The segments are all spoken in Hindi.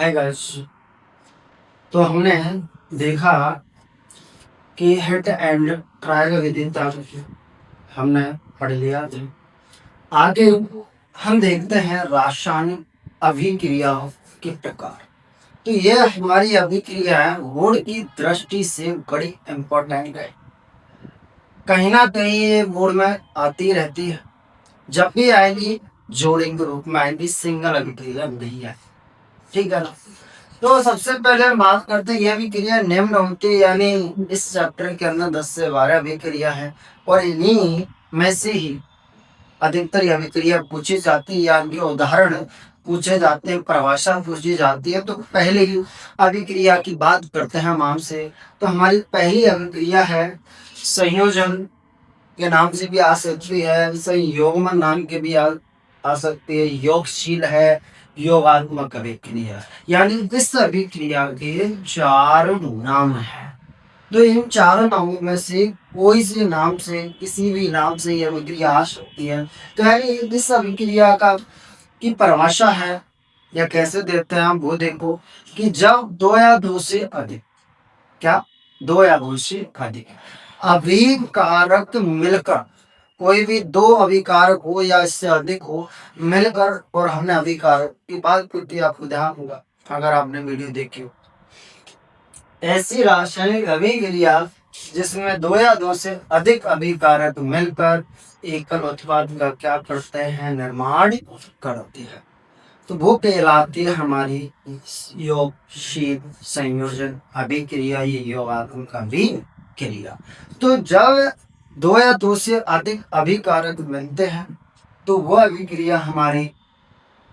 Hi guys. तो हमने देखा कि हिट एंड ट्राई का विधि तक हमने पढ़ लिया था। आगे हम देखते हैं रासायनिक अभिक्रियाओं के प्रकार। तो ये हमारी अभिक्रिया है मूड की दृष्टि से बड़ी इंपॉर्टेंट है। कहीं ना कहीं ये मूड में आती रहती है। जब भी आएगी जोड़िंग के रूप में आएगी, सिंगल अभिक्रिया नहीं है। ठीक है ना। तो सबसे पहले हम बात करते हैं, यह अभिक्रिया निम्न होती है, यानी इस चैप्टर के अंदर 10 से 12 अभिक्रिया है और इन्हीं में से ही अधिकतर यह अभिक्रिया पूछी जाती है या इनके उदाहरण पूछे जाते हैं, परिभाषा पूछी जाती है। तो पहले ही अभिक्रिया की बात करते हैं हम आपसे। तो हमारी पहली अभिक्रिया है संयोजन के नाम से भी आ सकती है, संयोगमन नाम के भी आ सकती है, योगशील है, योगात्मक अभिक्रिया। यानी इस अभिक्रिया के चार नाम है। तो इन चारों नामों में से कोई से नाम से, किसी भी नाम से यह अभिक्रिया आ सकती है। तो यानी इस अभिक्रिया का की परिभाषा है या कैसे देते हैं हम वो देखो कि जब दो या दो से अधिक, क्या दो या दो से अधिक अभिकारक मिलकर, कोई भी दो अभिकारक हो या इससे अधिक हो मिलकर, और हमने अभिकारक की बात की थी, आपको ध्यान होगा अगर आपने वीडियो देखी हो। ऐसी रासायनिक अभिक्रिया जिसमें दो या दो से अधिक अभिकारक मिलकर एकल उत्पाद का क्या करते हैं, निर्माण करती है। तो वो कहलाती है हमारी योगशील संयोजन अभिक्रिया, ये योगात्मक अभिक्रिया। तो जब दो या दो से अधिक अभिकारक मिलते हैं तो वह अभिक्रिया हमारी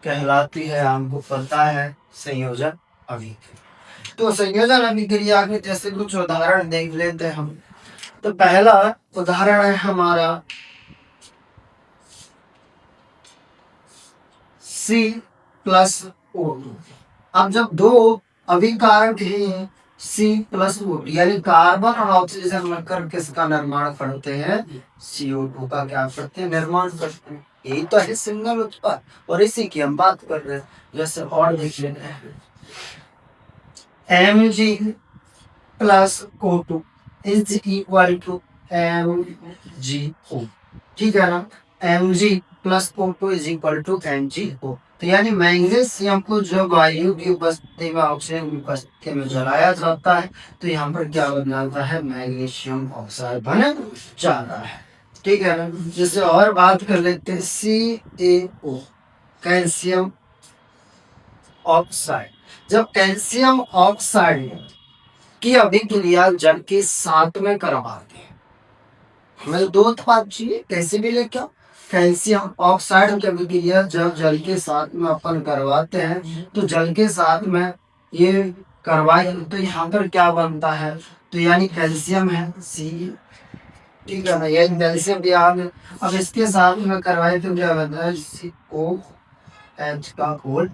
कहलाती है, हमको पता है, संयोजन अभिक्रिया। तो संयोजन अभिक्रिया के जैसे कुछ उदाहरण देख लेते हैं हम। तो पहला उदाहरण है हमारा C+O2। अब जब दो अभिकारक हैं C+O2, यानी कार्बन और ऑक्सीजन मिलकर किसका निर्माण करते हैं, CO2 का क्या करते हैं, निर्माण करते हैं। यही तो है सिंगल उत्पाद और इसी की हम बात कर रहे हैं। जैसे और देख लेते हैं Mg+O2 is equal to MgO। ठीक है ना। Mg+O2 is equal to MgO। तो यानी मैग्नीशियम को जब वायु की उपस्थिति में, ऑक्सीजन की उपस्थिति में जलाया जाता है तो यहाँ पर क्या बन जाता है, मैग्नीशियम ऑक्साइड बन जाता है। ठीक है ना। जैसे और बात कर लेते हैं CaO, कैल्शियम ऑक्साइड। जब कैल्शियम ऑक्साइड की अभिक्रिया जल के साथ में करवाते हैं, हमें दो उत्पाद चाहिए कैसे भी लेके आओ। कैल्शियम ऑक्साइड की अभिक्रिया जब जल के साथ में अपन करवाते हैं तो जल के साथ में ये करवाए तो यहाँ पर क्या बनता है, तो यानी कैल्शियम है C। ठीक है ना, ये कैल्शियम भी आ गया। अब इसके साथ में करवाए तो क्या बनता है, COH का होल,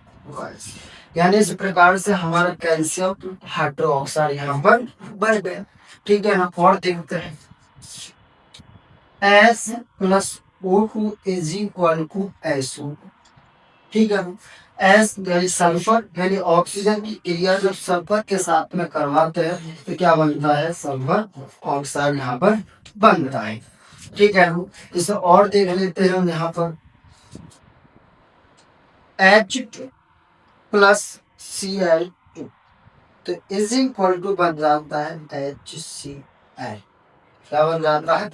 यानी इस प्रकार से हमारा कैल्शियम हाइड्रोक्साइड यहाँ पर बन गया। ठीक है ना। और देखते हैं S+O2 is equal to SO। ठीक है ना। S यानी सल्फर, यानी ऑक्सीजन की क्रिया जब सल्फर के साथ में करवाते हैं तो क्या बनता है, सल्फर ऑक्साइड यहाँ पर बनता है। ठीक है ना। इसे और देख लेते हैं यहाँ पर H+Cl2 तो इज इक्वल टू बन जाता है HCl। क्या बन जाता है,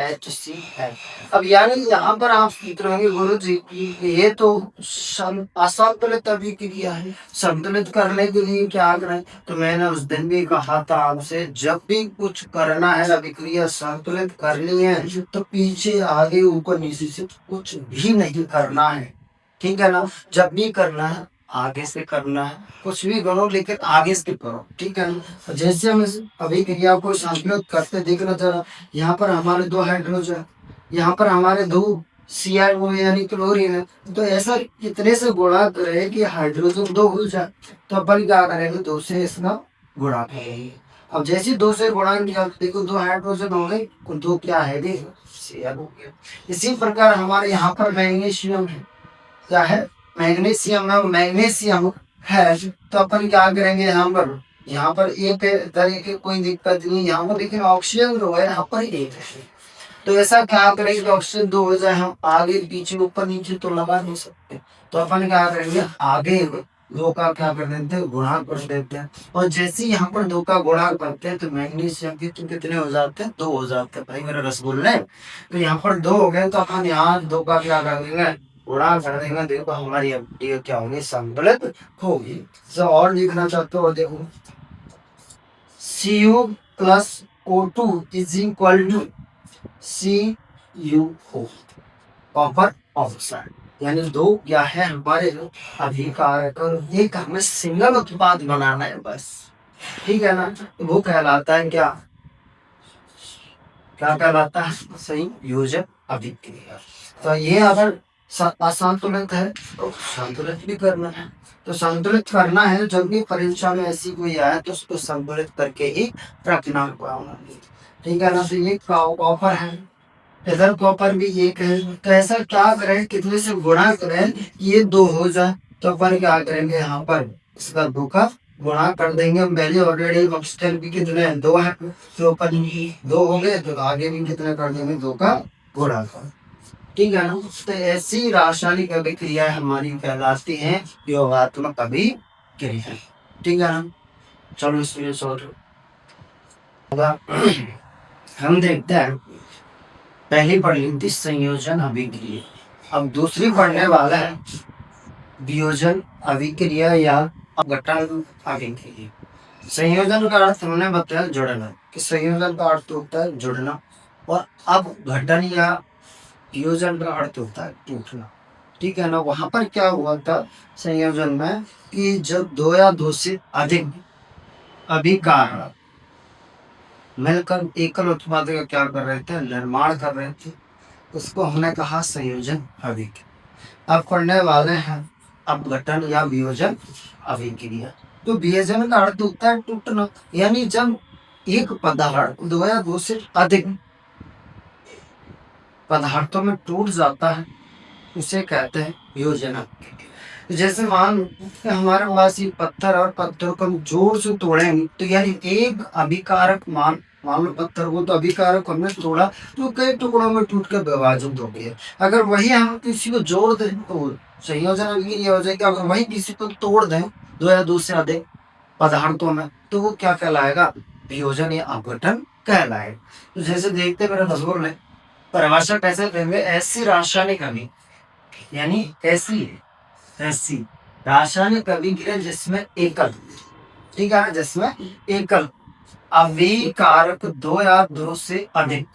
HCl। अब यानी यहाँ पर आप सोच रहे होंगे गुरु जी की ये तो असंतुलित अभिक्रिया है, संतुलित करने के लिए क्या करें। तो मैंने उस दिन भी कहा था आपसे, जब भी कुछ करना है, अभिक्रिया संतुलित करनी है तो पीछे आगे ऊपर नीचे से कुछ भी नहीं करना है। ठीक है ना। जब भी करना है आगे से करना है, कुछ भी करो लेकिन आगे से करो। ठीक है ना। जैसे हम इस अभिक्रिया को संतुलित करते देखना जरा, यहाँ पर हमारे दो हाइड्रोजन, यहाँ पर हमारे दो CrO यानी क्लोरीन है। तो ऐसा कितने से गुणा करे कि हाइड्रोजन दो हो जाए, तो अपन क्या करेंगे, दो से इसका गुणा करेंगे। अब जैसे दो से गुणा किया देखो दो हाइड्रोजन हो गए, दो क्या है, देखो Cr हो गया। इसी प्रकार हमारे यहाँ पर मैग्नीशियम है, क्या है, मैग्नीशियम है। मैग्नीशियम है तो अपन क्या करेंगे यहाँ पर एक तरह की कोई दिक्कत नहीं यहाँ पर, लेकिन ऑक्सीजन जो है यहाँ पर एक है। तो ऐसा क्या करेंगे कि ऑक्सीजन दो हो जाए, हम आगे पीछे ऊपर नीचे तो लगा नहीं सकते, तो अपन क्या करेंगे आगे दो का क्या कर देते हैं गुणा कर देते हैं। और जैसे ही यहाँ पर दो का गुणा करते हैं तो मैग्नीशियम के तो कितने हो जाते हैं, दो हो जाते हैं। भाई मेरा रसगुल्ला है, तो यहाँ पर दो हो गए तो अपन यहाँ दो का क्या कर देंगे गुणा कर देंगे। देखो हमारी अपनी क्या होगी संतुलित होगी। तो और लिखना चाहते हो देखो Cu plus O2 is equal to CuO, copper oxide. यानी दो क्या है हमारे अभिकारक, एक हमें सिंगल उत्पाद बनाना है बस, ठीक है ना। तो वो कहलाता है क्या, क्या कहलाता है संयोजक अभिक्रिया। तो ये अगर असंतुलित है तो संतुलित भी करना है, तो संतुलित करना है। जब भी परीक्षा में ऐसी कोई आए तो उसको संतुलित करके ही रखना होगा, ठीक है ना। तो ये कॉपर है, इधर कॉपर भी एक है। तो ऐसा क्या करें कितने से गुणा करें ये दो हो जाए, तो अपन क्या करेंगे यहाँ पर इसका दो का गुणा कर देंगे। हम पहले ऑलरेडी ऑक्सीजन भी कितने हैं दो है, तो अपन दो हो गए तो आगे भी कितने कर देंगे दो का गुणा कर, ठीक है ना। तो ऐसी रासायनिक अभिक्रिया हमारी कहलाती है योगात्मक अभिक्रिया, ठीक है ना। चलो इसमें होगा हम देखते हैं। पहली पढ़ ली थी संयोजन अभिक्रिया, अब दूसरी पढ़ने वाला है वियोजन अभिक्रिया या अपघटन अभिक्रिया। संयोजन का अर्थ हमने बताया जुड़ना, कि संयोजन का अर्थ होता है जुड़ना, और अपघटन या वियोजन का अर्थ होता है टूटना, ठीक है ना। वहां पर क्या हुआ था संयोजन में कि जब दो या दो से अधिक अभिकारक मिलकर एकल उत्पाद का क्या कर रहे थे निर्माण कर रहे थे, उसको हमने कहा संयोजन अभिक्रिया। अब पढ़ने वाले हैं अपघटन या वियोजन अभिक्रिया। तो वियोजन का अर्थ होता है टूटना, यानी जब एक पदार्थ दो या दो से अधिक पदार्थों में टूट जाता है उसे कहते हैं वियोजन अभिक्रिया। जैसे मान हमारे पास ये पत्थर और पत्थर को हम जोर से तोड़ेंगे तो यानी एक अभिकारक मान लो पत्थर को तो अभिकारक हमने तोड़ा तो कई टुकड़ों में टूट कर विभाजित हो गया। अगर वही हम किसी को जोड़ दें तो संयोजन अभिक्रिया हो जाएगी। अगर वही किसी को तोड़ दें दो या दो से अधिक पदार्थों में तो वो क्या कहलाएगा वियोजन या अपघटन कहलाएगा। तो जैसे देखते मेरे तस्वीर में परिभाषा कैसे देंगे, ऐसी रासायनिक अभिक्रिया यानी ऐसी रासायनिक अभिक्रिया जिसमें एकल, ठीक है, जिसमें एकल अभिकारक दो या दो से अधिक,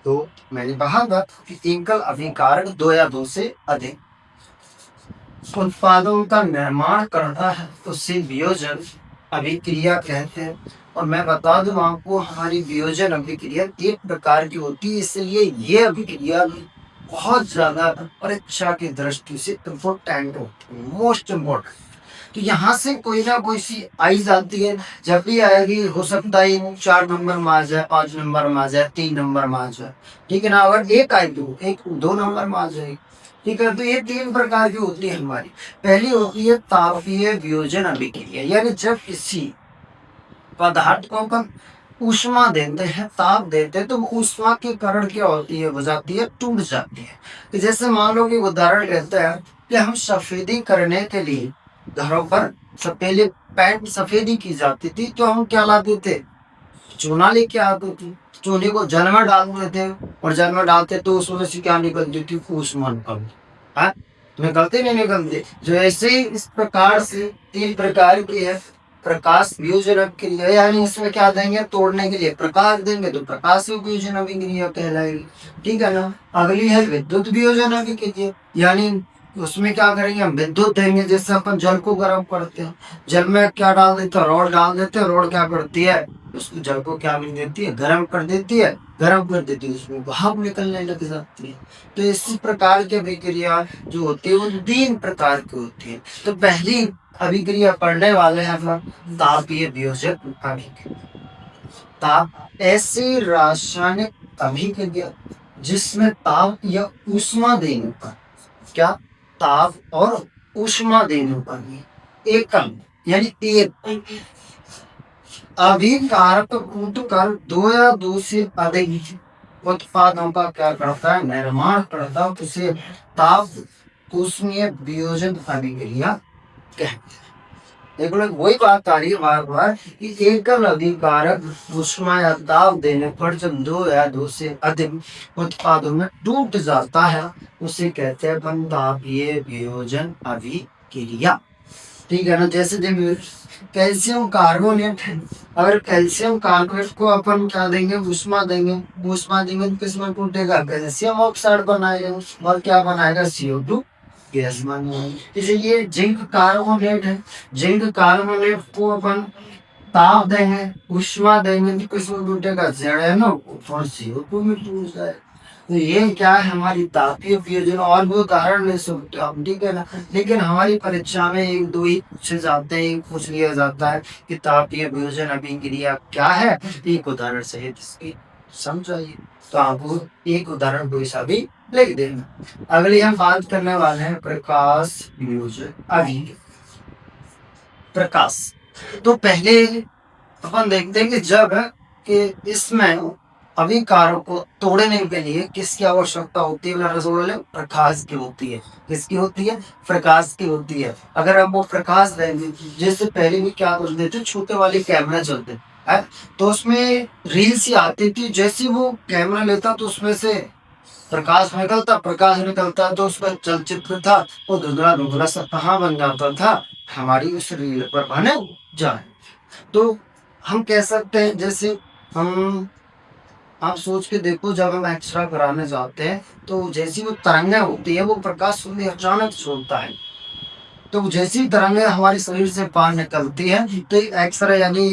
तो मैंने कहा था कि एकल अभिकारक दो या दो से अधिक उत्पादों का निर्माण करता है उसे वियोजन अभिक्रिया कहते हैं। और मैं बता दूं आपको हमारी वियोजन अभिक्रिया एक प्रकार की होती है, इसलिए ये अभिक्रिया बहुत ज्यादा परीक्षा की दृष्टि से इम्पोर्टेंट होती है, मोस्ट इम्पोर्टेंट। तो यहाँ से कोई ना कोई सी आई जाती है, जब भी आएगी हो सकता है 4 नंबर में आ जाए, 5 नंबर में आ जाए, 3 नंबर में आ जाए, ठीक है ना। अगर एक आई तो एक 2 नंबर में आ जाएगी, ठीक है। तो ये 3 प्रकार की होती है हमारी। पहली होती है तापीय वियोजन अभिक्रिया, यानी जब किसी पदार्थ को हम ऊष्मा देते हैं ताप देते हैं तो ऊष्मा के कारण क्या होती है हो जाती है टूट जाती है। तो जैसे मान लो कि उदाहरण लेते हैं कि हम सफेदी करने के लिए घरों पर पहले पेंट सफेदी की जाती थी तो हम क्या लाते थे चूना लेके आते थे, चूने को जल में डालते थे और जल में डालते तो उसमें से क्या निकलती थी ऊष्मा निकलते नहीं निकलते। जो ऐसे ही इस प्रकार से 3 प्रकार की है प्रकाश वियोजन अभिक्रिया, यानी इसमें क्या देंगे तोड़ने के लिए प्रकाश देंगे तो प्रकाश वियोजन अभिक्रिया कहलाएगी, ठीक है ना। अगली है विद्युत वियोजन अभिक्रिया, यानी उसमें क्या करेंगे हम विद्युत देंगे। जैसे अपन जल को गर्म करते हैं, जल में क्या डाल देते हैं रॉड डाल देते हैं, रॉड क्या करती है उसको जल को क्या मिल देती है गर्म कर देती है, गर्म कर देती है उसमें भाप निकलने लग जाती है। तो इसी प्रकार की अभिक्रिया जो होती है वो 3 प्रकार की होती है। तो पहली अभिक्रिया पढ़ने वाले हैं अपना तापीय वियोजन अभिक्रिया। ताप ऐसी रासायनिक अभिक्रिया जिसमें ताप या ऊष्मा देने पर क्या ताप और ऊष्मा देने पर एकम यानी एक अभिकारक कूट कर दो या दो से अधिक उत्पादों का क्या करता है, निर्माण करता है, उसे ताप ऊष्मीय वियोजन अभिक्रिया कहते हैं। देखो लोग वही बात आ रही है बार बार कि एकल अभिकारक ऊष्मा या दाब देने पर जब दो या दो से अधिक उत्पादों में टूट जाता है उसे कहते हैं तापीय वियोजन अभिक्रिया। ठीक है ना। जैसे देखिए कैल्शियम कार्बोनेट है, अगर कैल्शियम कार्बोनेट को अपन क्या देंगे, ऊष्मा देंगे तो किसमें टूटेगा, कैल्शियम ऑक्साइड बनाएगा और क्या बनाएगा, CO2 गैस बनाएगा। इसे ये जिंक कार्बोनेट है, जिंक कार्बोनेट को अपन ताप देंगे, ऊष्मा देंगे तो किसमें टूटेगा, ZnO और CO2 में टूट जाएगा। तो ये क्या है, हमारी तापीय वियोजन और भी उदाहरण ले सकते हो हम, ठीक है ना। लेकिन हमारी परीक्षा में एक दो ही पूछे जाते हैं, पूछ लिया जाता है कि तापीय वियोजन अभिक्रिया क्या है, एक उदाहरण सहित इसकी समझाइए। तो आपको एक उदाहरण कोई सा भी लिख देना। अगली हम बात करने वाले हैं प्रकाश वियोजन अभिक्रिया। प्रकाश तो पहले अपन देखते हैं कि जब कि इसमें अभिकारक को तोड़ने के लिए किसकी आवश्यकता होती है, प्रकाश की होती है। किसकी होती है, प्रकाश की होती है। अगर हम वो प्रकाश देंगे, जैसे पहले भी क्या कर देते, छोटे वाले कैमरा चलते है तो उसमें रील सी आती थी, जैसे वो कैमरा लेता तो उसमें से प्रकाश निकलता तो उसमें चलचित्र था वो धुंधला धुंधला सा कहाँ बन जाता था, हमारी उस रील पर बने जाए। तो हम कह सकते हैं, जैसे हम आप सोच के देखो, जब हम एक्सरा कराने जाते हैं तो जैसी वो तरंगें होती है वो प्रकाश शून्य अचानक छोड़ता है, तो जैसी तरंगें हमारे शरीर से बाहर निकलती है तो एक्सरे यानी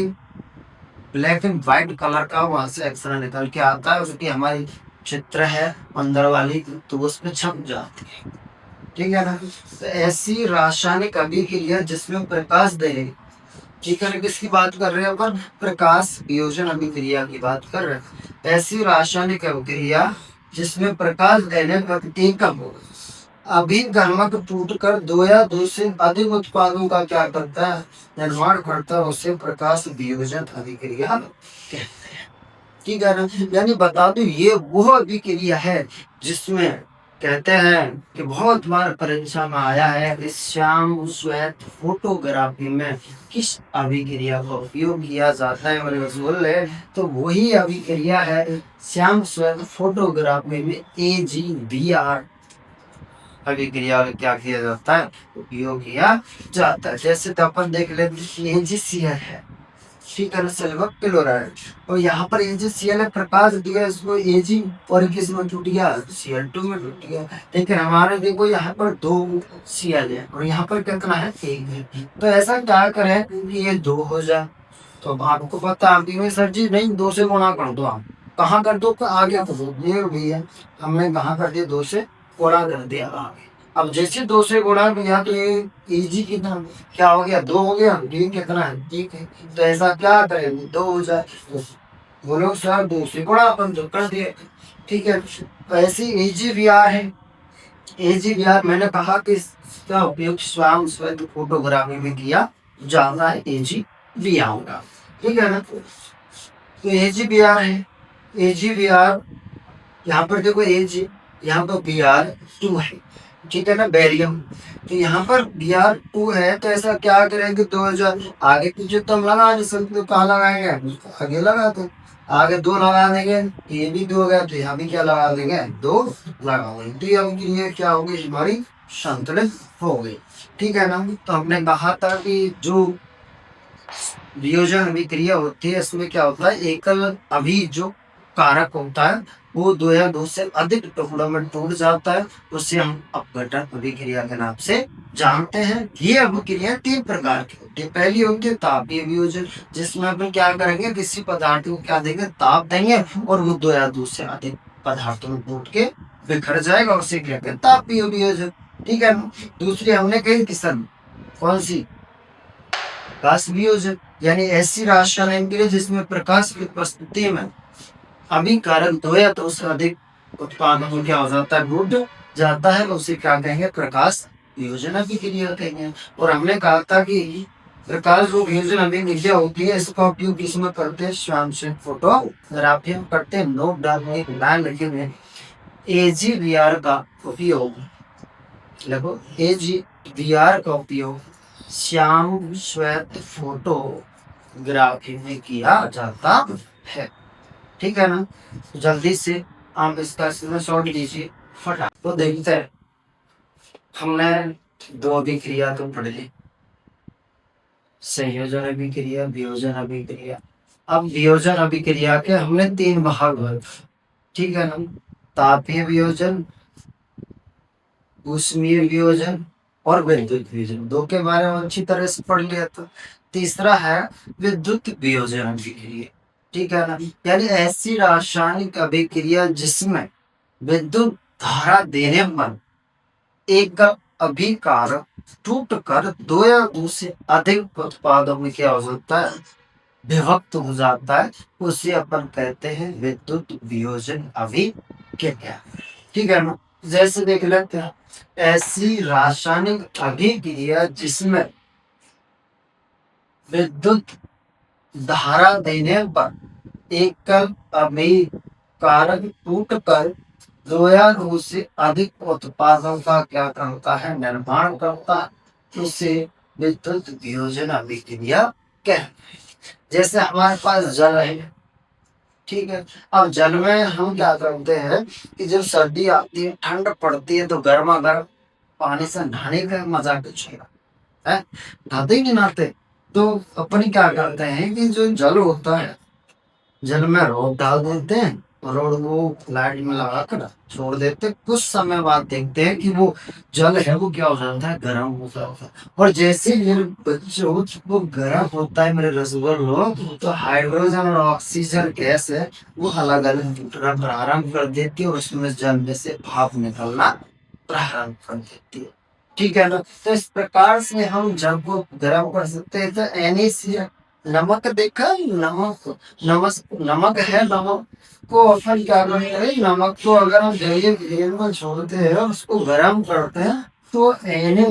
ब्लैक एंड व्हाइट कलर का वहां से एक्सरे निकल के आता है, उसकी हमारी चित्र है अंदर वाली तो उस पर छप जाती है। ठीक है ना। तो ऐसी रासायनिक अभिक्रिया जिसमें प्रकाश दे, ठीक है, किसकी बात कर रहे हैं अपन, प्रकाश वियोजन अभिक्रिया की बात कर रहे हैं। ऐसी रासायनिक अभिक्रिया जिसमें प्रकाश देने पर एकम अभिकर्मक टूटकर दो या दो से अधिक उत्पादों का क्या करता है, निर्माण करता है, उसे प्रकाश वियोजन अभिक्रिया कहते हैं। ठीक है ना। यानी बता दो ये वो अभिक्रिया है जिसमें कहते हैं कि बहुत बार परीक्षा में आया है, इस श्याम श्वेत फोटोग्राफी में किस अभिक्रिया का उपयोग किया जाता है, बोले तो वही अभिक्रिया है श्याम श्वेत फोटोग्राफी में AgBr अभिक्रिया क्या किया जाता है, उपयोग किया जाता है। जैसे तो अपन देख लेते AgCl है, ठीक है ना, सिल्वर क्लोराइड, और यहाँ पर AgCl है, प्रकाश दिया इसको Ag और किस में टूट गया, Cl2 में टूट गया। लेकिन हमारे देखो यहाँ पर 2 Cl है और यहाँ पर कितना है, 1 है। तो ऐसा क्या करें कि ये 2 हो जाए, तो आपको पता है सर जी नहीं 2 से गुणा कर दो, आप कहाँ कर दो, आगे कर दो, ये भैया हमने कहाँ कर दिया, 2 से गुणा कर दिया आगे। अब जैसे 2 से गुणा किया तो ये Ag कितना क्या हो गया, 2 हो गया, D कितना है, ठीक है। तो ऐसा क्या करें, 2 हो जाए, तो बोलो सर 2 से गुणा अपन तो कर दिए, ठीक है। तो ऐसी AgBr है, AgBr मैंने कहा कि इसका उपयोग श्याम श्वेत फोटोग्राफी में किया जाता है, AgBr का, ठीक है ना। तो AgBr है, AgBr यहाँ पर देखो Ag, यहाँ पर Br2 है, ठीक है ना, बेरियम। तो यहाँ पर Br2 है, तो ऐसा क्या करेंगे, 2000 आगे पीछे तो हम लगा नहीं सकते, कहाँ लगाएंगे, आगे लगाते, आगे 2 लगा देंगे, ये भी 2 हो गया, तो यहाँ भी क्या लगा देंगे, 2 लगा देंगे, तो ये उनकी लिए क्या होगी, हमारी संतुलित हो गई, ठीक है ना। तो हमने कहा था कि जो वियोजन अभिक्रिया होती है इसमें क्या होता है, एकल अभी जो कारक होता है वो 2 या 2 से अधिक टुकड़ों में टूट जाता है, उससे हम अपघटन अभिक्रिया के नाम से जानते हैं। ये अभिक्रिया 3 प्रकार की होती है। पहली होती है तापीय वियोजन, जिसमें अपन क्या करेंगे, किसी पदार्थ को क्या देंगे, ताप देंगे और वो 2 या 2 से अधिक पदार्थों में टूट के बिखर जाएगा, उसे क्या कहते हैं, तापीय वियोजन, ठीक है। दूसरी हमने कही कि सर कौन सी, प्रकाश वियोजन, यानी ऐसी रासायनिक क्रिया जिसमें प्रकाश की उपस्थिति में अभिकारक 2 या 2 से अधिक उत्पादों में क्या हो जाता है, टूट जाता है, उसे क्या कहेंगे, प्रकाश वियोजन अभिक्रिया कहेंगे। और हमने कहा था कि प्रकाश रूप वियोजन अभिक्रिया होती है, इसका उपयोग किसमें करते हैं, श्यामचंद फोटोग्राफी में करते हैं। नोट डालने लाइन लिखे हुए AGVR का उपयोग, देखो AGVR का उपयोग श्याम श्वेत फोटोग्राफी में किया जाता है। ठीक है ना, जल्दी से आप इसका स्क्रीनशॉट लीजिए फटा। तो देखते हैं, हमने दो अभिक्रिया तो पढ़ ली, संयोजन अभिक्रिया, वियोजन अभिक्रिया। अब वियोजन अभिक्रिया के हमने 3 भाग भर, ठीक है ना, तापीय वियोजन, ऊष्मीय वियोजन और विद्युत वियोजन। दो के बारे में अच्छी तरह से पढ़ लिया। तो तीसरा है विद्युत वियोजन अभिक्रिया, ठीक है ना, यानी ऐसी रासायनिक अभिक्रिया जिसमें विद्युत धारा देने पर एक अभिकारक टूटकर दो या दो से अधिक उत्पादों में क्या हो जाता है, विभक्त हो जाता है, उसे अपन कहते हैं विद्युत वियोजन अभिक्रिया। ठीक है ना, जैसे देख लेते हैं, ऐसी रासायनिक अभिक्रिया जिसमें विद्युत धारा देने पर एक अभिकारक टूटकर दो या दो से अधिक उत्पादों का क्या करता है, निर्माण करता है, उसे विद्युत वियोजन अभिक्रिया कहते हैं। जैसे हमारे पास जल है, ठीक है, अब जल में हम क्या करते हैं कि जब सर्दी आती है, ठंड पड़ती है, तो गर्मा गर्म पानी से नहाने का मजा कुछ है, नहाते ही नहीं नहाते। तो अपन क्या करते हैं कि जो जल होता है, जल में रोड डाल देते हैं, रोड वो लाइट में लगा कर छोड़ देते, कुछ समय बाद देखते हैं कि वो जल है वो क्या हो जाता है, गर्म हो जाता है। और जैसे मेरे बच्चों वो गर्म होता है मेरे रसगुल्ले लोग, तो हाइड्रोजन और ऑक्सीजन गैस है वो अलग अलग टूटना प्रारंभ कर देती है और उसमें जल में से भाप निकलना प्रारंभ कर देती है। ठीक है ना, तो इस प्रकार से हम जल को गर्म कर सकते हैं। तो NaCl, नमक देखा, नमक नमक है, नमक को अपन क्या करते हैं, नमक को अगर हम जलीय तेल में छोड़ते हैं और उसको गर्म करते हैं, तो Na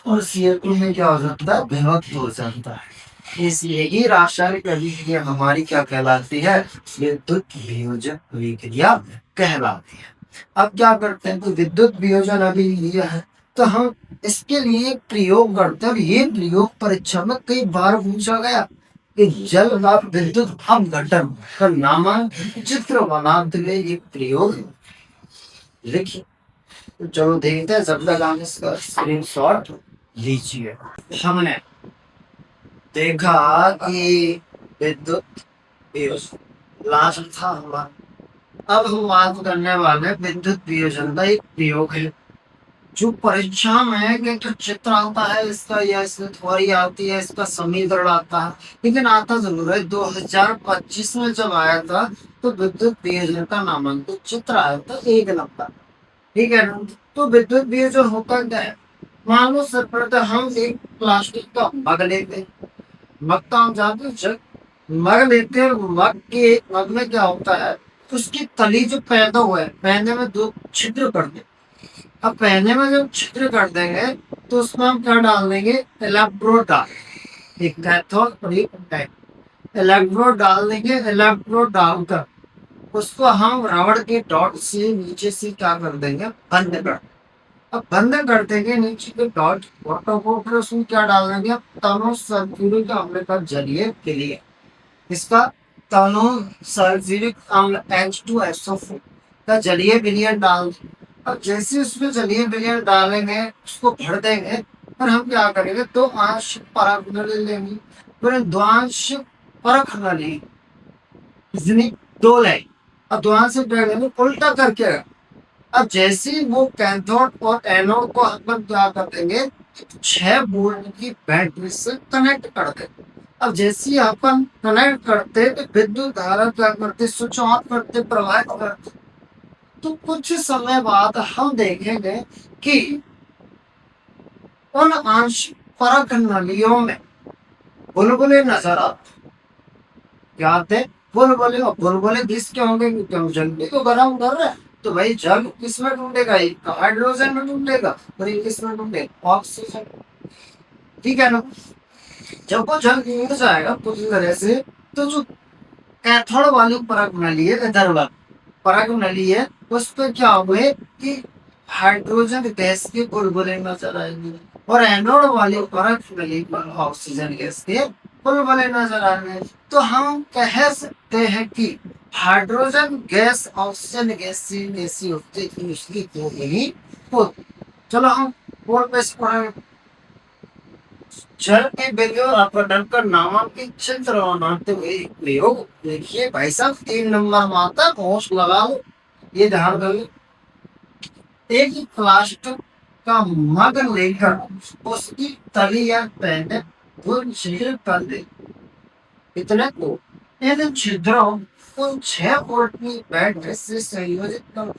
और Cl2 में क्या हो जाता है, विभक्त हो जाता है। इसलिए ही रासायनिक अभिक्रिया हमारी क्या कहलाती है, विद्युत वियोजन अभिक्रिया कहलाती है। अब क्या करते हैं, तो विद्युत वियोजन अभिक्रिया है, तो हम इसके लिए प्रयोग करते हैं। ये प्रयोग परीक्षा में कई बार पूछा गया कि जल व विद्युत अपघटन का नामक चित्र बनाते हुए ये प्रयोग लिखिए। तो चलो देखते हैं, जब तक आप इसका स्क्रीनशॉट लीजिए। हमने देखा कि विद्युत वियोजन लास्ट था हमारा। अब हम बात करने वाले विद्युत वियोजन का एक प्रयोग है जो परीक्षा में एक तो चित्र आता है इसका, या इसमें थ्योरी आती है, इसका समीकरण आता है, लेकिन आता जरूर है। 2025 में जब आया था तो विद्युत वियोजन का नामांकित चित्र आया था 1 नंबर। ठीक है ना, तो विद्युत वियोजन होता क्या है, मान लो सर्वप्रथम हम एक प्लास्टिक का मग लेते हैं, मग का हम जानते हैं, जग मग लेते हैं, मग में क्या होता है, उसकी तली जो पैदा हुआ है, पैदे में 2 छिद्र कर दे। अब पहले में जब छिद्र कर देंगे तो उसमें हम क्या डाल देंगे, इलेक्ट्रोड डाल, एक कैथोड और एक एनोड। इलेक्ट्रोड डाल देंगे, इलेक्ट्रोड डालकर उसको हम रबड़ के डॉट से नीचे से क्या कर देंगे, बंद कर। अब बंद कर देंगे नीचे के डॉट को, फिर उसमें क्या डाल देंगे, तनो सल्फ्यूरिक अम्ल का जलीय विलयन। इसका तनो सल्फ्यूरिक अम्ल H2SO4 का जलीय विलयन डाल। अब जैसे उसमें जलीय विलयन डालेंगे उसको भर देंगे, और हम क्या करेंगे, 2 आंशिक परख नली लेंगे, फिर 2 आंशिक परख नली इसमें 2 लाइन, अब 2 आंशिक लेंगे उल्टा करके। अब जैसे ही वो कैथोड और एनोड को हम क्या कर देंगे, 6 वोल्ट की बैटरी से कनेक्ट कर देंगे। अब जैसे ही अपन कनेक्ट करते तो विद्युत धारा क्या करते, स्विच ऑन करते, प्रवाहित करते। तो कुछ समय बाद हम देखेंगे कि उन आंशिक परख नलियों में बुलबुले नजर आते। क्या आते, बुलबुले। और बुलबुले किसके होंगे, क्योंकि हम जल्दी को गर्म कर रहे हैं, तो भाई जल किस में ढूंढेगा, एक हाइड्रोजन में ढूंढेगा और ये किस में ढूंढेगा, ऑक्सीजन। ठीक है ना। जब वो जल ढूंढ जाएगा पूरी तरह से, तो जो कैथोड वाली परत नली है, इधर वाली परत नली है, उस पर क्या हुए कि हाइड्रोजन गैस के बुलबुले नजर आएंगे, और एनोड वाली परत नली पर ऑक्सीजन गैस के बुलबुले नजर आ रहे हैं। तो हम कह सकते हैं कि हाइड्रोजन गैस ऑक्सीजन गैस से ऐसी होती है उसकी तो नहीं हो। चलो हम बोर्ड पे पढ़ें। जल के बिंदु अपवर्तन का नामांकित चित्र बनाते हुए प्रयोग देखिए भाई साहब, 3 नंबर माता होश लगाओ, ये ध्यान रखिए। एक प्लास्टिक का मग लेकर उसकी तली या पैंट उन छिद्र कर दे, इतने को इन छिद्रों उन 6 वोल्ट की बैटरी से संयोजित कर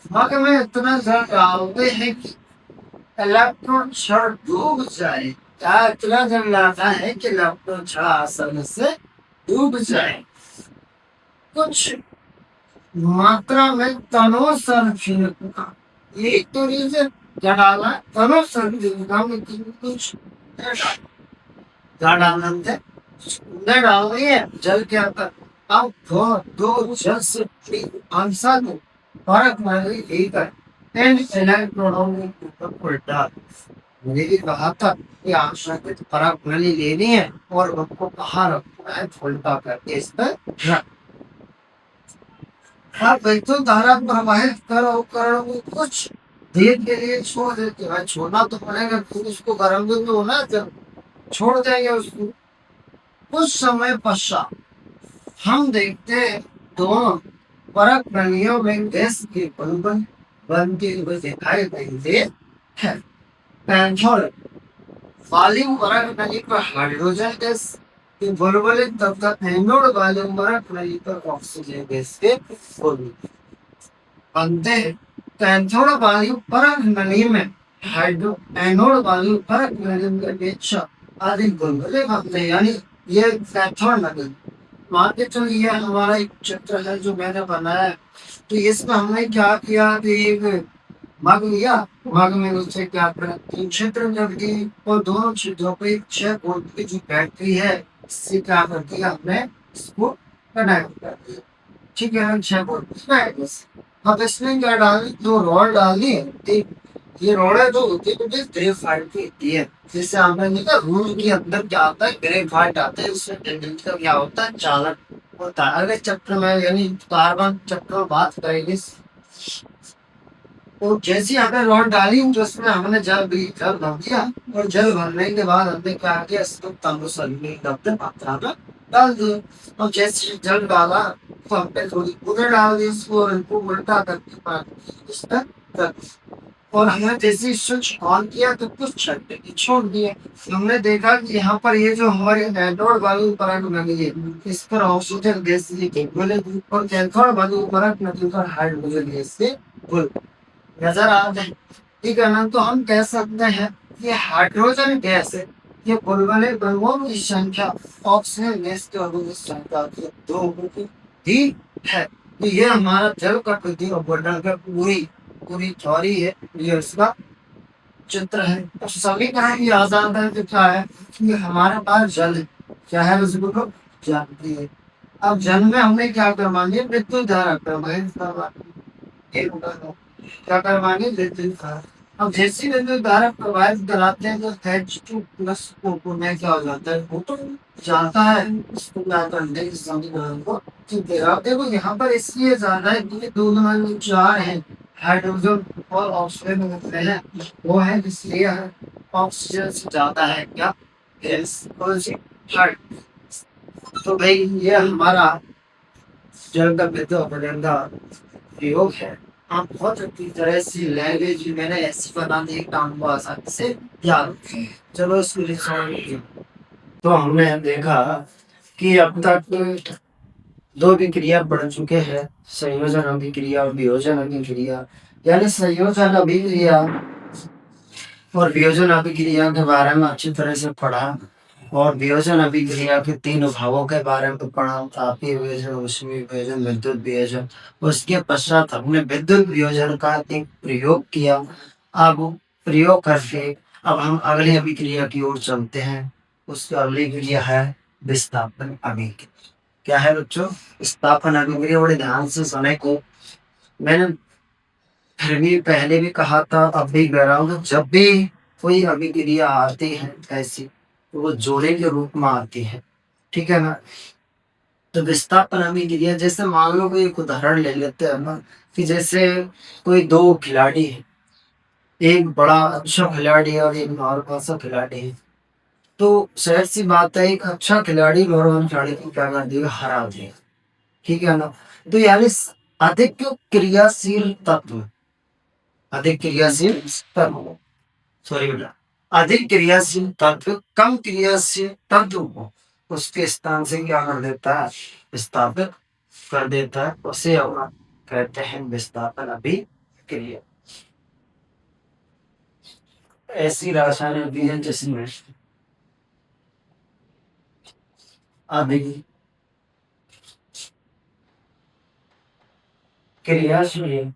मग में इतना जल डालते हैं कि इलेक्ट्रॉन क्षण डूब जाए। क्या इतना जल लाता है कि इलेक्ट्रॉन क्षण आसानी से डूब जाए। कुछ मात्रा में तनो संरक्षण, एक तो रीजन क्या डालना, तनो संरक्षण में कुछ क्या डालना है, डाल रही है जल के अंदर। अब दो जल से आंसर को फर्क नहीं एक है, इन इलेक्ट्रॉनों के ऊपर उल्टा। मुझे भी कहा था कि आंसर की फर्क नहीं लेनी है और उनको कहाँ रखना है, उल्टा करके इस पर रख। आप वैद्युत धारा प्रवाहित कर उपकरण को कुछ देर के लिए छोड़ देते हैं, छोड़ना तो पड़ेगा, फिर उसको गर्म भी तो होना, जब छोड़ देंगे उसको। कुछ समय पश्चात हम देखते हैं दोनों परत नलियों में गैस के बुलबुले बनते हुए दिखाई देते हैं। कैथोड वाली परत नली पर हाइड्रोजन गैस के बुलबुले तथा एनोड वाली परत नली पर ऑक्सीजन गैस के बुलबुले बनते हैं। कैथोड वाली परत नली में हाइड्रो एनोड वाली परत नली में अपेक्षा अधिक बुलबुले बनते हैं, यानी ये कैथोड नली। मान के चलो ये हमारा एक चित्र है जो मैंने बनाया है, तो इसमें हमने क्या किया कि एक मग लिया, मग में उससे क्या करा, 3 छिद्र जब दी और दोनों छिद्रों पे 6 वोल्ट की जो बैटरी है, इससे क्या कर दिया हमने इसको कनेक्ट कर दिया। ठीक है, 6 वोल्ट। अब इसमें क्या डाली, दो रॉड डाली, ये रोड़े जो होती है तो ग्रेफाइट की होती है। जैसे आपने देखा रूम के अंदर क्या होता है, ग्रेफाइट आता है, उससे टेंडेंसी का क्या होता है, चालक होता है। अगले चैप्टर में यानी कार्बन चैप्टर में बात करेंगे। तो जैसे हमने रॉड डाली तो उसमें हमने जल भर दिया, और जल भरने के बाद हमने क्या किया, इसको मात्रा में डाल दिया। और जैसे जल डाला तो हमने थोड़ी उधर डाल दी इसको, और इनको उल्टा करके इस पर रख। और हमने जैसे स्विच ऑन किया तो कुछ क्षण छोड़ दिया। हमने देखा कि यहाँ पर ये जो हमारे एनोड वाली परत लगी है, इस पर ऑक्सीजन गैस से बोले, और कैथोड वाली परत लगी पर हाइड्रोजन गैस से बोल नजर आ जाए। ठीक है ना। तो हम कह सकते हैं कि हाइड्रोजन गैस है, ये बुलबुले बुलबुलों की संख्या ऑक्सीजन गैस के अणुओं की संख्या से 2 है। तो ये हमारा जल का पृथ्वी अपवर्तन का पूरी पूरी थ्योरी है, ये उसका चित्र है। तो सभी का ही आजाद है कि क्या है कि हमारे पास जल है, क्या है उसको जानती है। अब जल में हमने क्या करवानी है, विद्युत धारा प्रवाहित करवानी है। क्या करवानी, विद्युत धारा। अब जैसी विद्युत धारा प्रवाहित कराते हैं तो H2+ में क्या हो जाता है, वो तो जाता है, इसको क्या करते हैं इस समीकरण को। ठीक है, अब देखो यहाँ पर इसलिए ज्यादा है कि दोनों में 4 है, हाइड्रोजन और ऑक्सीजन होते हैं, वो है इसलिए ऑक्सीजन से ज्यादा है क्या, गैस कौन सी, हाइड। तो भाई ये हमारा जल का विद्युत अपवर्तन का प्रयोग है। आप बहुत अच्छी तरह से लैंग्वेज मैंने ऐसी बना दी काम को आसानी से याद रखें। चलो इसको लिखा। तो हमने देखा कि अब तक 2 अभिक्रिया पढ़ चुके हैं, संयोजन अभिक्रिया और वियोजन अभिक्रिया। यानी संयोजन अभिक्रिया और वियोजन अभिक्रिया के बारे में अच्छी तरह से पढ़ा। और वियोजन अभिक्रिया के तीन भावों के बारे में पढ़ा, तापीय वियोजन, ऊष्मीय वियोजन, विद्युत वियोजन। उसके पश्चात हमने विद्युत वियोजन का एक प्रयोग किया। अब प्रयोग करके अब हम अगली अभिक्रिया की ओर चलते हैं। उसकी अगली क्रिया है विस्थापन अभिक्रिया। क्या है बच्चों? विस्थापन अभिक्रिया। बड़े ध्यान से सुने को, मैंने फिर भी पहले भी कहा था, अब भी कह रहा हूँ, जब भी कोई अभिक्रिया आती है ऐसी, तो वो जोड़े के रूप में आती है। ठीक है ना? तो विस्थापन अभिक्रिया, जैसे मान लो कोई एक उदाहरण ले लेते हैं ना, कि जैसे कोई दो खिलाड़ी है, एक बड़ा अच्छा खिलाड़ी है और एक नॉर्मल सा खिलाड़ी है। तो शायद सी बात है, एक अच्छा खिलाड़ी नॉर्मल खिलाड़ी को क्या कर देगा? हरा देगा। ठीक है ना? तो यानी अधिक क्रियाशील तत्व, अधिक क्रियाशील तत्व, सॉरी बेटा, अधिक क्रियाशील तत्व कम क्रियाशील तत्व को उसके स्थान से क्या कर देता है? विस्थापित कर देता है। उसे हम कहते हैं विस्थापन अभिक्रिया। ऐसी रासायनिक क्रिया जिसमें अधिक क्रियाशील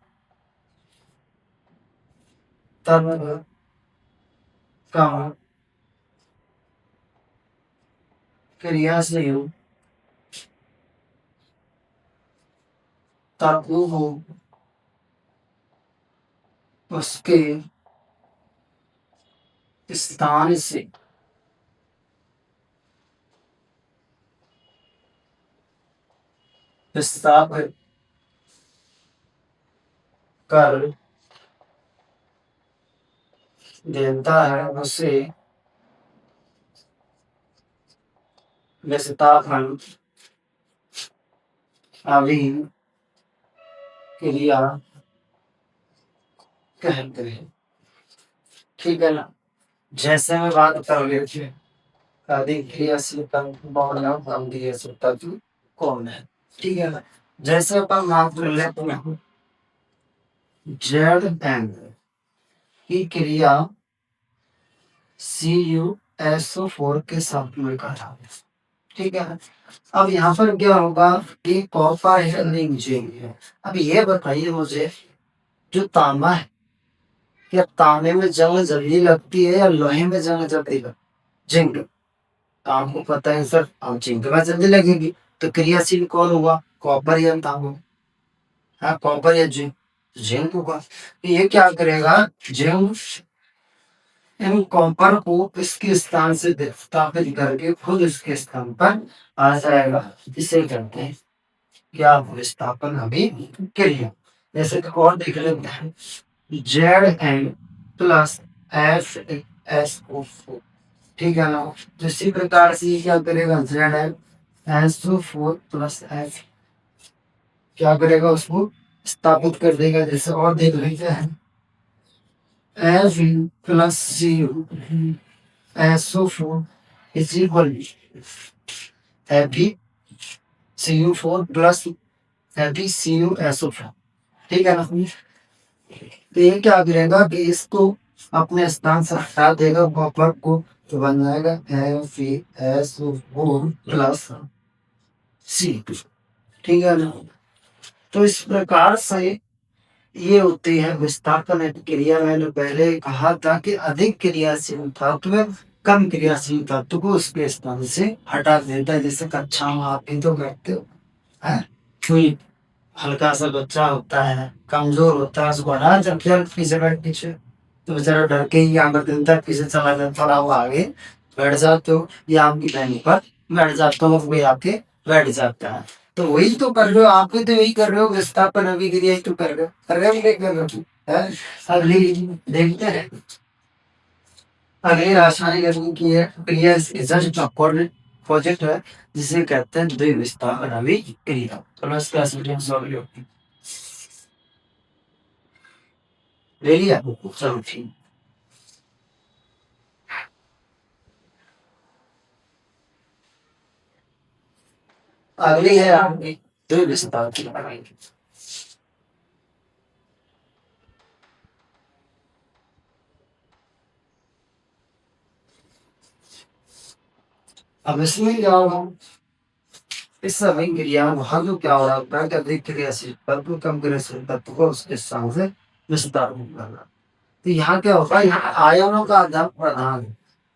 तत्व कम क्रियाशील तत्व को उसके स्थान से विस्थापित कर देता है। उसे विस्थापन अभिक्रिया कहते हैं। ठीक है ना? जैसे मैं बात कर रही थी, अधिक क्रियाशील तत्व और कम क्रियाशील तत्व कौन है? ठीक है ना? जैसे अपन बात कर लेते हैं जेड एन की क्रिया CuSO4 के साथ में करा। ठीक है? अब यहाँ पर क्या होगा कि कॉपर है, लिंक जिंक है। अब ये बताइए मुझे, जो तांबा है, क्या तांबे में जंग जल्दी लगती है या लोहे में जंग जल्दी लगती है? जिंक। तो आपको पता है सर, अब जिंक में जल्दी लगेगी। तो क्रियाशील कौन हुआ? कॉपर या तांबा? हाँ, कॉपर या जिंक? जिंक होगा। तो ये क्या करेगा? जिंक इन कॉपर को इसके स्थान से विस्थापित करके खुद इसके स्थान पर आ जाएगा। इसे कहते हैं क्या? विस्थापन अभिक्रिया। जैसे कि और देख लेते हैं, जेड एन प्लस FeSO4। ठीक है ना? तो इसी प्रकार से ये क्या करेगा? ZnSO4 प्लस F क्या करेगा? उसको स्थापित कर देगा। जैसे और देख लेते हैं, F plus CuSO4 is equal FeCu4 plus FeCuSO4। ठीक है ना? तो ये क्या करेगा कि इसको अपने स्थान से हटा देगा कॉपर को, तो बन जाएगा FeSO4 प्लस C। ठीक है ना? तो इस प्रकार से ये होती है विस्थापन क्रिया। मैंने पहले कहा था कि अधिक क्रियाशील तत्व कम क्रियाशील तत्व को उसके स्थान से हटा देता है। जैसे कक्षा में आप भी तो करते हो, है? कोई हल्का सा बच्चा होता है, कमजोर होता है, उसको हटा चल पीछे बैठ पीछे, तो बेचारा डर के ही क्या कर देता है? पीछे चला जाता, थोड़ा वो आगे बैठ जाते हो, या आपकी बहन पर बैठ जाता हो, वो आके बैठ जाता है। तो वही तो कर रहे हो, आप भी तो यही कर रहे हो, विस्थापन अभिक्रिया ही तो कर रहे हो। कर रहे हो नहीं कर रहे हो? हैं? अगली देखते हैं, अगली रासायनिक की है क्रिया जस्ट प्रोजेक्ट है, जिसे कहते हैं द्विविस्थापन अभिक्रिया। चलो इसका सॉल्व ले लिया। चलो ठीक। अगली है आपकी द्विविस्थापन की पढ़ाई। अब इसमें क्या होगा, इस अभिक्रिया वहां तो क्या हो रहा है कि अधिक क्रियाशील तत्व कम क्रियाशील तत्व को उसके स्थान से विस्तारित करना। तो यहाँ क्या होगा, यहाँ आयनों का आदान प्रदान,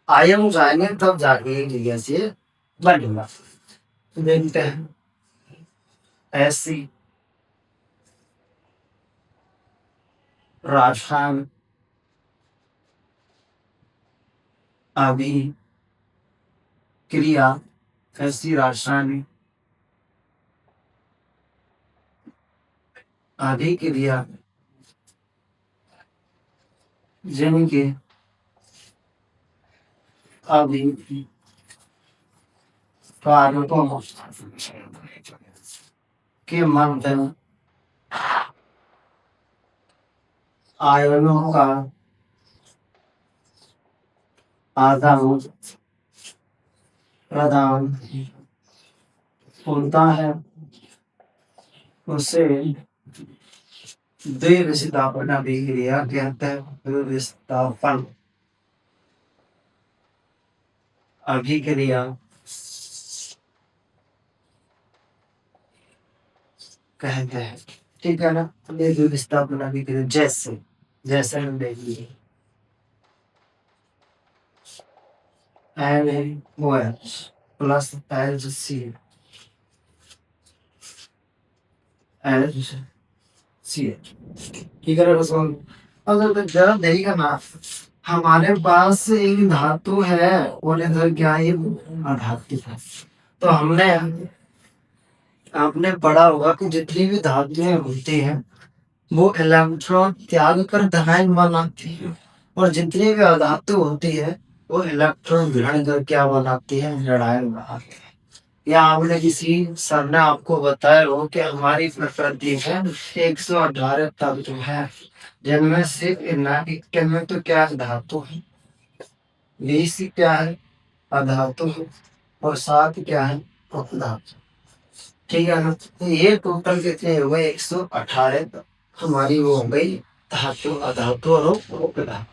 आयन जाएंगे तब जाके ये क्रियाशील बनेगा। तो देखते हैं ऐसी रासायन अभिक्रिया, ऐसी रासायनिक अभिक्रिया जिनके अभिकारकों के मध्य आयनों का आदान प्रदान होता है, उसे द्विविस्तापन अभिक्रिया कहते हैं। द्विविस्तापन अभिक्रिया कहते हैं, ठीक है ना। ये द्विविस्तापन अभिक्रिया जैसे जैसे हम देखिए NaOH प्लस HCl, ठीक है ना दोस्तों। अगर तो जरा देखेगा ना, हमारे पास एक धातु है और इधर क्या है, अधातु है। तो हमने आपने पढ़ा होगा कि जितनी भी धातुएं होती हैं वो इलेक्ट्रॉन त्याग कर धनायन बनाती है, और जितनी भी अधातु होती है वो इलेक्ट्रॉन ग्रहण कर क्या बनाती है, ऋणायन बनाती है। या आपने किसी सर ने आपको बताया हो कि हमारी प्रकृति में 118 तत्व है, जिनमें से 91 तो क्या है, धातु है, 20 क्या है, अधातु है, और 7 क्या है, अपधातु। ठीक है ना। तो ये टोटल कितने हो गए, 118 हमारी वो हो गई धातु, अधातु और उपधातु।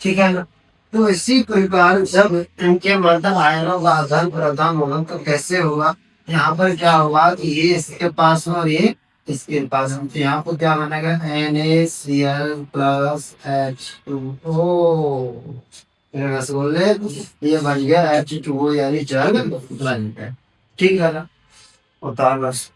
ठीक है ना। तो इसी प्रकार जब इनके मध्य आयनों का आदान प्रदान होगा तो कैसे होगा, यहाँ पर क्या होगा कि ये इसके पास में और ये इसके पास में, तो यहाँ पर क्या बनेगा, NaCl प्लस H2O, रसगुल्ले ये बन गया H2O यानी जल बन गया। ठीक है ना, उतार बस।